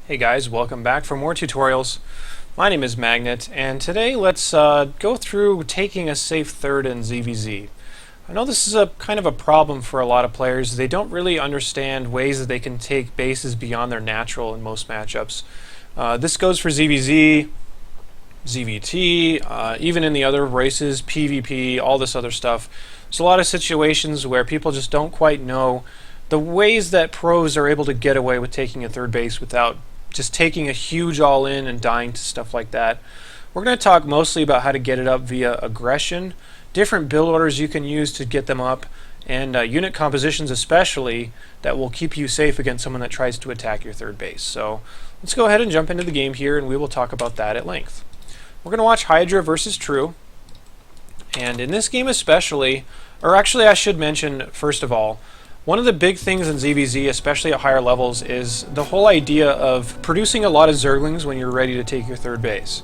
Hey guys, welcome back for more tutorials. My name is Magnet, and today let's go through taking a safe third in ZvZ. I know this is a kind of a problem for a lot of players. They don't really understand ways that they can take bases beyond their natural in most matchups. This goes for ZvZ, ZvT, even in the other races, PvP, all this other stuff. There's a lot of situations where people just don't quite know the ways that pros are able to get away with taking a third base without just taking a huge all-in and dying to stuff like that. We're going to talk mostly about how to get it up via aggression, different build orders you can use to get them up, and unit compositions especially that will keep you safe against someone that tries to attack your third base. So let's go ahead and jump into the game here, and we will talk about that at length. We're going to watch Hydra versus True, and in this game especially, or actually I should mention first of all, one of the big things in ZvZ, especially at higher levels, is the whole idea of producing a lot of Zerglings when you're ready to take your third base.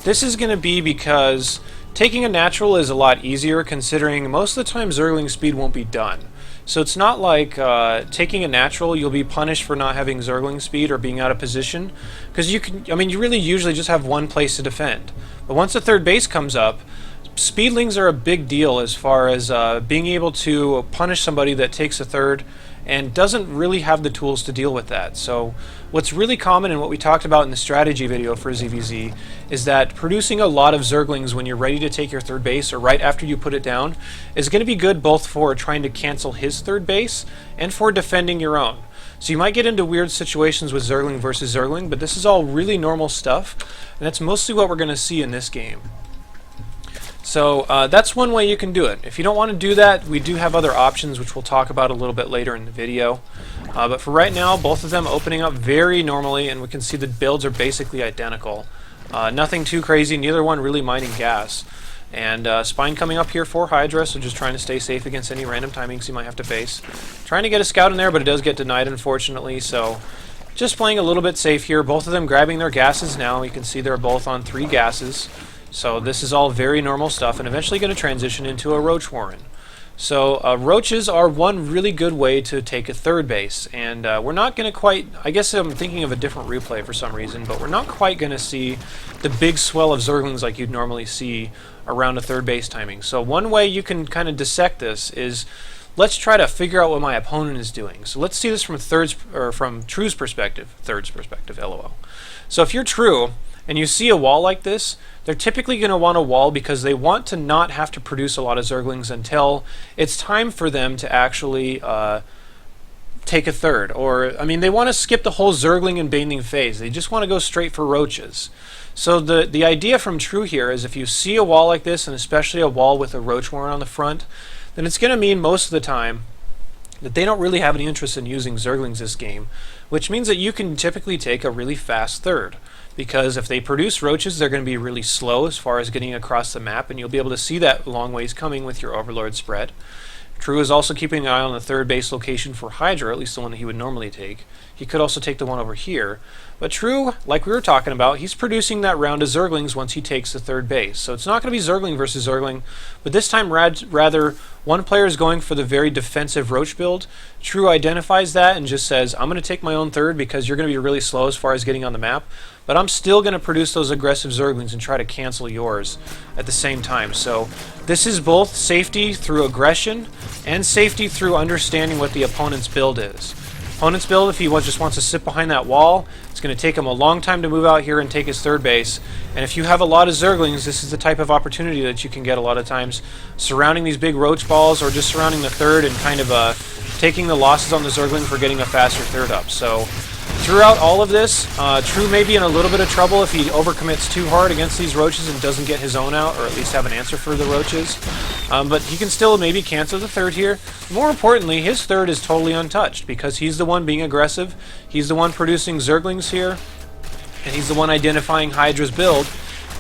This is going to be because taking a natural is a lot easier, considering most of the time Zergling speed won't be done. So it's not like taking a natural you'll be punished for not having Zergling speed or being out of position, because you really usually just have one place to defend. But once the third base comes up, speedlings are a big deal as far as being able to punish somebody that takes a third and doesn't really have the tools to deal with that. So what's really common and what we talked about in the strategy video for ZvZ is that producing a lot of Zerglings when you're ready to take your third base or right after you put it down is going to be good both for trying to cancel his third base and for defending your own. So you might get into weird situations with Zergling versus Zergling, but this is all really normal stuff, and that's mostly what we're going to see in this game. So that's one way you can do it. If you don't want to do that, we do have other options which we'll talk about a little bit later in the video. But for right now, both of them opening up very normally, and we can see the builds are basically identical. Nothing too crazy, neither one really mining gas. And Spine coming up here for Hydra, so just trying to stay safe against any random timings you might have to face. Trying to get a scout in there, but it does get denied unfortunately, so just playing a little bit safe here. Both of them grabbing their gases now. You can see they're both on 3 gases. So this is all very normal stuff, and eventually going to transition into a Roach Warren. So roaches are one really good way to take a third base, and we're not going to quite, I guess I'm thinking of a different replay for some reason, but we're not quite going to see the big swell of Zerglings like you'd normally see around a third base timing. So one way you can kind of dissect this is, let's try to figure out what my opponent is doing. So let's see this from True's perspective, third's perspective, LOL. So if you're True, and you see a wall like this, they're typically going to want a wall because they want to not have to produce a lot of Zerglings until it's time for them to actually take a third. Or, I mean, they want to skip the whole Zergling and Baneling phase. They just want to go straight for roaches. So the idea from True here is if you see a wall like this, and especially a wall with a Roach Warren on the front, then it's going to mean most of the time that they don't really have any interest in using Zerglings this game, which means that you can typically take a really fast third. Because if they produce roaches, they're going to be really slow as far as getting across the map, and you'll be able to see that long ways coming with your Overlord spread. True is also keeping an eye on the third base location for Hydra, at least the one that he would normally take. He could also take the one over here. But True, like we were talking about, he's producing that round of Zerglings once he takes the third base. So it's not going to be Zergling versus Zergling, but this time rather one player is going for the very defensive Roach build. True identifies that and just says, I'm going to take my own third because you're going to be really slow as far as getting on the map, but I'm still going to produce those aggressive Zerglings and try to cancel yours at the same time. So this is both safety through aggression and safety through understanding what the opponent's build is. Opponent's build, if he just wants to sit behind that wall, it's going to take him a long time to move out here and take his third base. And if you have a lot of Zerglings, this is the type of opportunity that you can get a lot of times, surrounding these big roach balls or just surrounding the third and kind of taking the losses on the Zergling for getting a faster third up. So throughout all of this, True may be in a little bit of trouble if he overcommits too hard against these roaches and doesn't get his own out, or at least have an answer for the roaches. But he can still maybe cancel the third here. More importantly, his third is totally untouched because he's the one being aggressive, he's the one producing Zerglings here, and he's the one identifying Hydra's build,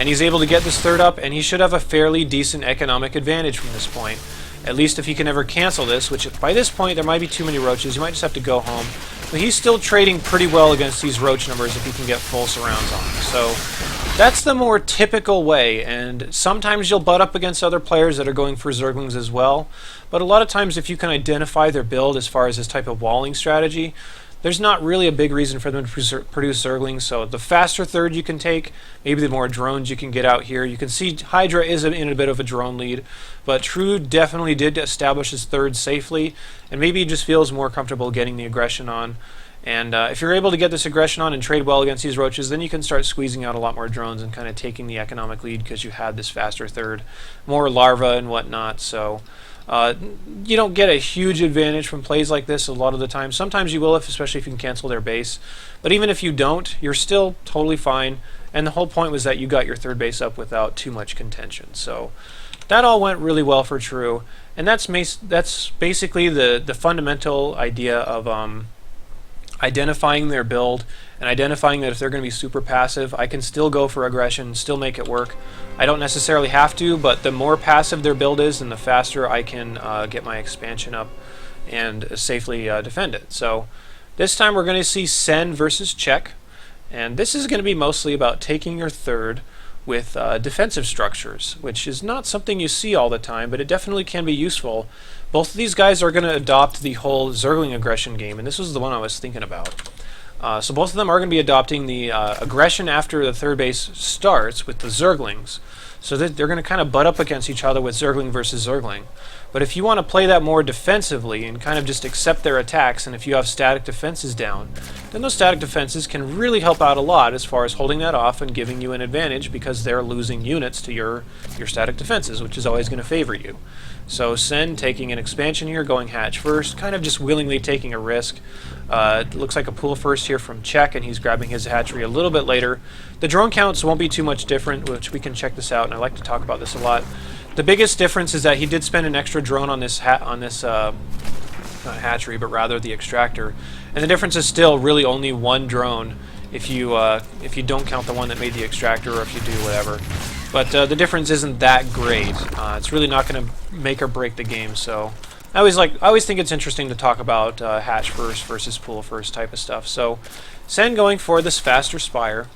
and he's able to get this third up, and he should have a fairly decent economic advantage from this point. At least if he can ever cancel this, which by this point there might be too many roaches, you might just have to go home. But he's still trading pretty well against these roach numbers if he can get full surrounds on him. So that's the more typical way, and sometimes you'll butt up against other players that are going for Zerglings as well. But a lot of times if you can identify their build as far as this type of walling strategy, there's not really a big reason for them to produce Zerglings. So the faster third you can take, maybe the more drones you can get out here. You can see Hydra is in a bit of a drone lead, but True definitely did establish his third safely, and maybe he just feels more comfortable getting the aggression on. And if you're able to get this aggression on and trade well against these roaches, then you can start squeezing out a lot more drones and kind of taking the economic lead because you had this faster third, more larva and whatnot. So you don't get a huge advantage from plays like this a lot of the time. Sometimes you will, especially if you can cancel their base. But even if you don't, you're still totally fine. And the whole point was that you got your third base up without too much contention. So that all went really well for True. And that's basically the fundamental idea of identifying their build and identifying that if they're going to be super passive, I can still go for aggression, still make it work. I don't necessarily have to, but the more passive their build is, then the faster I can get my expansion up and safely defend it. So this time we're going to see Sen versus Czech, and this is going to be mostly about taking your third with defensive structures, which is not something you see all the time, but it definitely can be useful. Both of these guys are going to adopt the whole Zergling aggression game, and this was the one I was thinking about. So both of them are going to be adopting the aggression after the third base starts with the Zerglings. So that they're going to kind of butt up against each other with Zergling versus Zergling. But if you want to play that more defensively and kind of just accept their attacks, and if you have static defenses down, then those static defenses can really help out a lot as far as holding that off and giving you an advantage because they're losing units to your static defenses, which is always going to favor you. So Sen taking an expansion here, going hatch first, kind of just willingly taking a risk. It looks like a pull first here from Czech, and he's grabbing his hatchery a little bit later. The drone counts won't be too much different, which we can check this out, and I like to talk about this a lot. The biggest difference is that he did spend an extra drone on this not hatchery, but rather the extractor, and the difference is still really only one drone if you don't count the one that made the extractor, or if you do whatever. But the difference isn't that great. It's really not going to make or break the game. So I always think it's interesting to talk about hatch first versus pool first type of stuff. So Sen going for this faster Spire,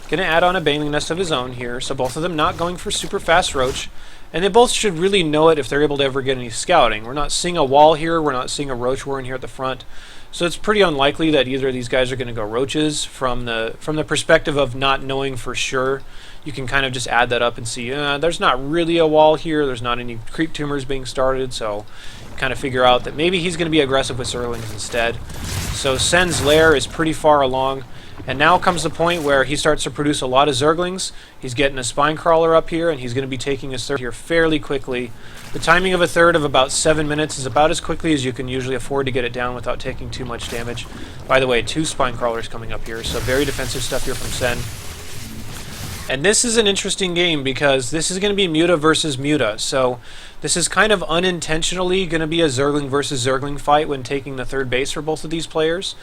going to add on a Baneling Nest of his own here. So both of them not going for super fast Roach, and they both should really know it if they're able to ever get any scouting. We're not seeing a wall here. We're not seeing a Roach Warren here at the front. So it's pretty unlikely that either of these guys are going to go roaches from the perspective of not knowing for sure. You can kind of just add that up and see there's not really a wall here. There's not any creep tumors being started, so kind of figure out that maybe he's going to be aggressive with Zerglings instead. So Sen's lair is pretty far along, and now comes the point where he starts to produce a lot of Zerglings. He's getting a spine crawler up here, and he's going to be taking his third here fairly quickly. The timing of a third of about 7 minutes is about as quickly as you can usually afford to get it down without taking too much damage. By the way, 2 spine crawlers coming up here, so very defensive stuff here from Sen. And this is an interesting game because this is going to be Muta versus Muta, so this is kind of unintentionally going to be a Zergling versus Zergling fight when taking the third base for both of these players.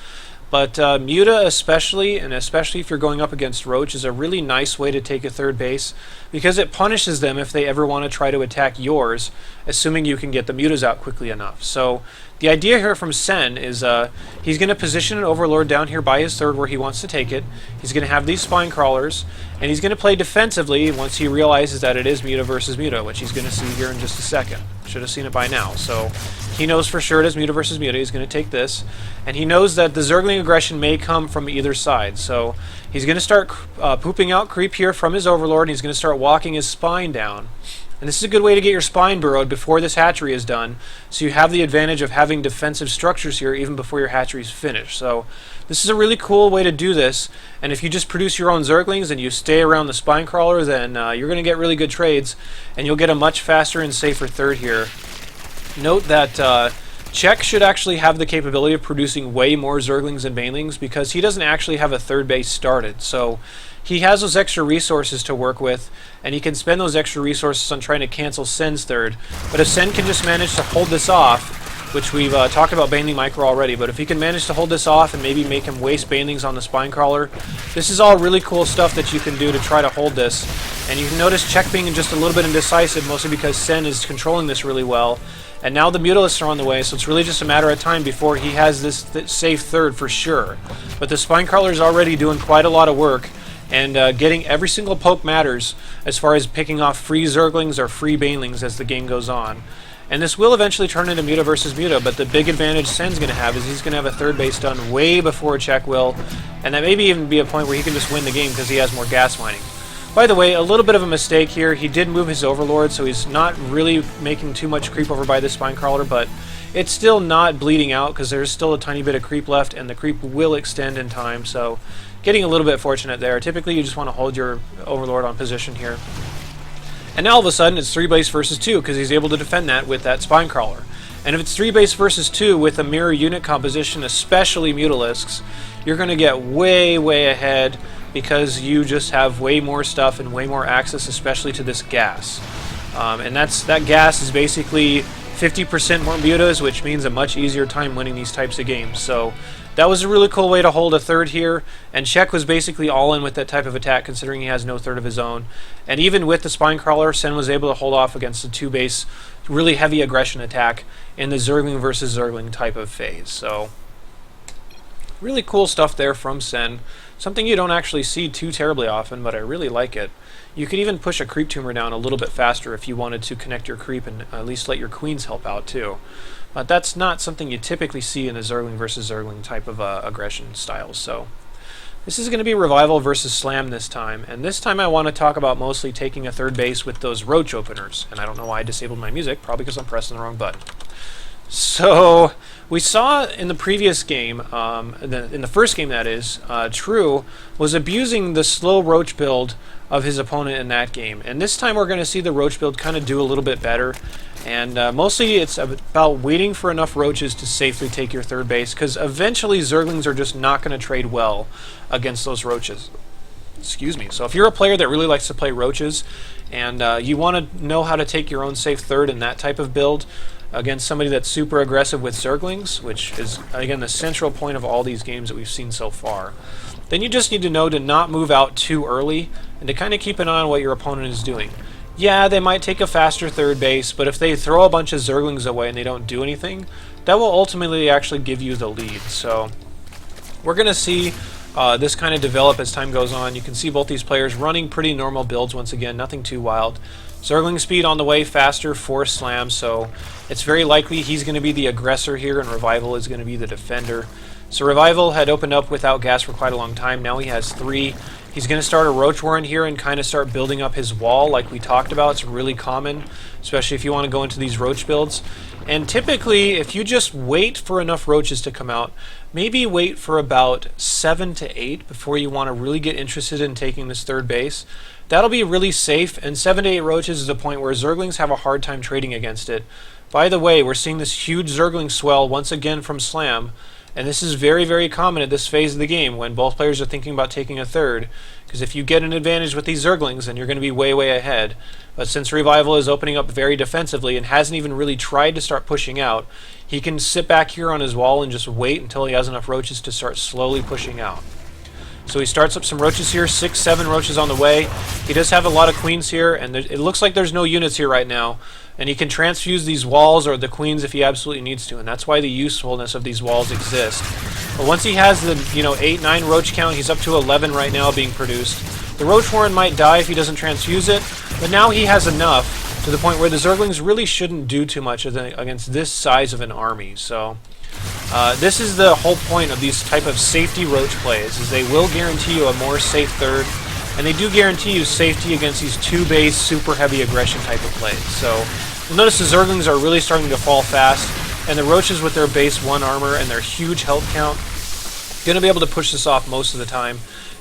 But Muta especially, and especially if you're going up against Roach, is a really nice way to take a third base because it punishes them if they ever want to try to attack yours, assuming you can get the Mutas out quickly enough. So the idea here from Sen is he's going to position an Overlord down here by his third where he wants to take it. He's going to have these spine crawlers, and he's going to play defensively once he realizes that it is Muta versus Muta, which he's going to see here in just a second. Should have seen it by now. So he knows for sure it is Muta versus Muta. He's going to take this, and he knows that the Zergling aggression may come from either side. So he's going to start pooping out creep here from his Overlord, and he's going to start walking his spine down. And this is a good way to get your spine burrowed before this hatchery is done, so you have the advantage of having defensive structures here even before your hatchery is finished. So this is a really cool way to do this, and if you just produce your own Zerglings and you stay around the spine crawler, then you're going to get really good trades, and you'll get a much faster and safer third here. Note that Czech should actually have the capability of producing way more Zerglings and Banelings because he doesn't actually have a third base started. So he has those extra resources to work with, and he can spend those extra resources on trying to cancel Sen's third. But if Sen can just manage to hold this off, which we've talked about Baneling Micro already, but if he can manage to hold this off and maybe make him waste Banelings on the spine crawler, this is all really cool stuff that you can do to try to hold this. And you can notice Czech being just a little bit indecisive, mostly because Sen is controlling this really well. And now the Mutalisks are on the way, so it's really just a matter of time before he has this safe third for sure. But the spine crawler is already doing quite a lot of work, and getting every single poke matters as far as picking off free Zerglings or free Banelings as the game goes on. And this will eventually turn into Muta versus Muta, but the big advantage Sen's going to have is he's going to have a third base done way before Czech will, and that maybe even be a point where he can just win the game because he has more gas mining. By the way, a little bit of a mistake here. He did move his Overlord, so he's not really making too much creep over by this Spinecrawler, but it's still not bleeding out because there's still a tiny bit of creep left, and the creep will extend in time, so getting a little bit fortunate there. Typically, you just want to hold your Overlord on position here. And now all of a sudden it's 3 base versus 2 because he's able to defend that with that Spinecrawler. And if it's 3 base versus 2 with a mirror unit composition, especially Mutalisks, you're going to get way, way ahead because you just have way more stuff and way more access, especially to this gas. And that gas is basically 50% more mutas, which means a much easier time winning these types of games. So that was a really cool way to hold a third here, and Czech was basically all in with that type of attack considering he has no third of his own. And even with the Spinecrawler, Sen was able to hold off against the 2 base really heavy aggression attack in the Zergling versus Zergling type of phase. So really cool stuff there from Sen. Something you don't actually see too terribly often, but I really like it. You could even push a creep tumor down a little bit faster if you wanted to connect your creep and at least let your queens help out too. But that's not something you typically see in the Zergling versus Zergling type of aggression styles. So this is going to be Revival versus Slam this time, and this time I want to talk about mostly taking a third base with those roach openers. And I don't know why I disabled my music, probably because I'm pressing the wrong button. So we saw in the previous game, in the first game that is, True was abusing the slow roach build of his opponent in that game. And this time we're going to see the roach build kind of do a little bit better. And mostly it's about waiting for enough roaches to safely take your third base, because eventually Zerglings are just not going to trade well against those roaches. Excuse me. So if you're a player that really likes to play roaches, and you want to know how to take your own safe third in that type of build against somebody that's super aggressive with Zerglings, which is, again, the central point of all these games that we've seen so far, then you just need to know to not move out too early and to kind of keep an eye on what your opponent is doing. Yeah, they might take a faster third base, but if they throw a bunch of Zerglings away and they don't do anything, that will ultimately actually give you the lead. So we're going to see this kind of develop as time goes on. You can see both these players running pretty normal builds once again, nothing too wild. Zergling speed on the way faster for Slam, so it's very likely he's going to be the aggressor here and Revival is going to be the defender. So Revival had opened up without gas for quite a long time. Now he has 3. He's going to start a Roach Warren here and kind of start building up his wall like we talked about. It's really common, especially if you want to go into these Roach builds. And typically, if you just wait for enough Roaches to come out, maybe wait for about 7 to 8 before you want to really get interested in taking this third base. That'll be really safe, and 7 to 8 Roaches is a point where Zerglings have a hard time trading against it. By the way, we're seeing this huge Zergling swell once again from Slam, and this is very, very common at this phase of the game when both players are thinking about taking a third, because if you get an advantage with these Zerglings, then you're going to be way, way ahead. But since Revival is opening up very defensively and hasn't even really tried to start pushing out, he can sit back here on his wall and just wait until he has enough Roaches to start slowly pushing out. So he starts up some Roaches here, 6, 7 Roaches on the way. He does have a lot of Queens here, and it looks like there's no units here right now. And he can transfuse these walls or the Queens if he absolutely needs to, and that's why the usefulness of these walls exist. But once he has the 8, 9 Roach count, he's up to 11 right now being produced. The Roach Warren might die if he doesn't transfuse it, but now he has enough to the point where the Zerglings really shouldn't do too much against this size of an army. So this is the whole point of these type of safety Roach plays, is they will guarantee you a more safe third, and they do guarantee you safety against these 2-base super heavy aggression type of plays. So you'll notice the Zerglings are really starting to fall fast, and the Roaches with their base 1 armor and their huge health count going to be able to push this off most of the time.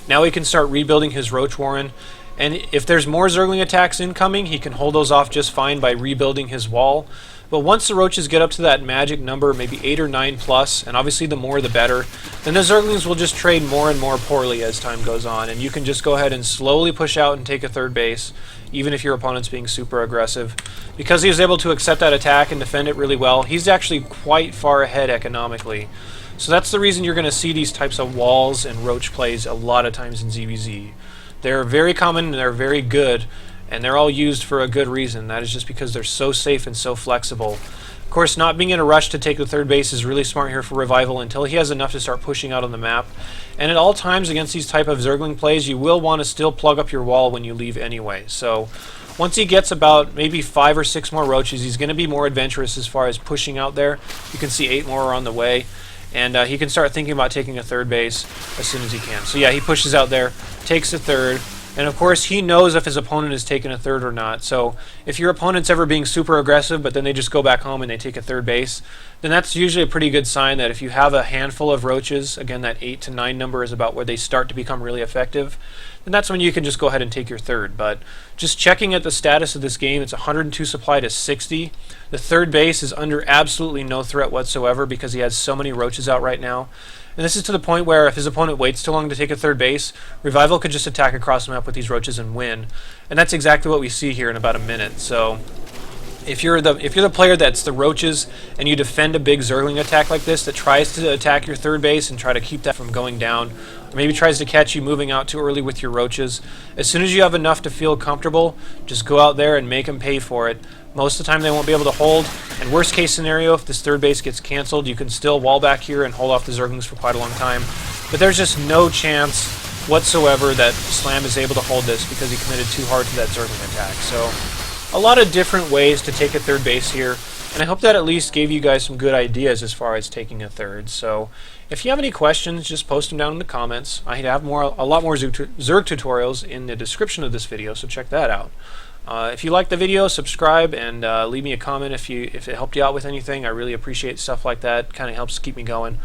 Now he can start rebuilding his Roach Warren, and if there's more Zergling attacks incoming, he can hold those off just fine by rebuilding his wall. But once the Roaches get up to that magic number, maybe 8 or 9 plus, and obviously the more the better, then the Zerglings will just trade more and more poorly as time goes on, and you can just go ahead and slowly push out and take a third base, even if your opponent's being super aggressive. Because he was able to accept that attack and defend it really well, he's actually quite far ahead economically. So that's the reason you're going to see these types of walls and Roach plays a lot of times in ZvZ. They're very common and they're very good, and they're all used for a good reason. That is just because they're so safe and so flexible. Of course, not being in a rush to take the third base is really smart here for Revival until he has enough to start pushing out on the map. And at all times against these type of Zergling plays, you will want to still plug up your wall when you leave anyway. So Once he gets about maybe 5 or 6 more roaches, he's going to be more adventurous as far as pushing out there. You can see 8 more are on the way. And he can start thinking about taking a third base as soon as he can. So yeah, he pushes out there, takes a third, and of course he knows if his opponent has taken a third or not. So if your opponent's ever being super aggressive, but then they just go back home and they take a third base, then that's usually a pretty good sign that if you have a handful of roaches, again that 8 to 9 number is about where they start to become really effective, then that's when you can just go ahead and take your third. But just checking at the status of this game, it's 102 supply to 60. The third base is under absolutely no threat whatsoever because he has so many roaches out right now. And this is to the point where if his opponent waits too long to take a third base, Revival could just attack across the map with these roaches and win. And that's exactly what we see here in about a minute. So if you're the player that's the roaches and you defend a big Zergling attack like this that tries to attack your third base and try to keep that from going down, or maybe tries to catch you moving out too early with your roaches, as soon as you have enough to feel comfortable, just go out there and make them pay for it. Most of the time they won't be able to hold, and worst case scenario, if this third base gets canceled, you can still wall back here and hold off the Zerglings for quite a long time. But there's just no chance whatsoever that Slam is able to hold this because he committed too hard to that Zergling attack. So a lot of different ways to take a third base here, and I hope that at least gave you guys some good ideas as far as taking a third. So if you have any questions, just post them down in the comments. I have a lot more Zerg tutorials in the description of this video, so check that out. If you like the video, subscribe and leave me a comment if it helped you out with anything. I really appreciate stuff like that. Kind of helps keep me going.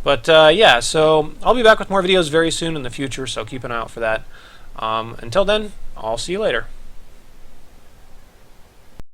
But yeah, so I'll be back with more videos very soon in the future, so keep an eye out for that. Until then, I'll see you later.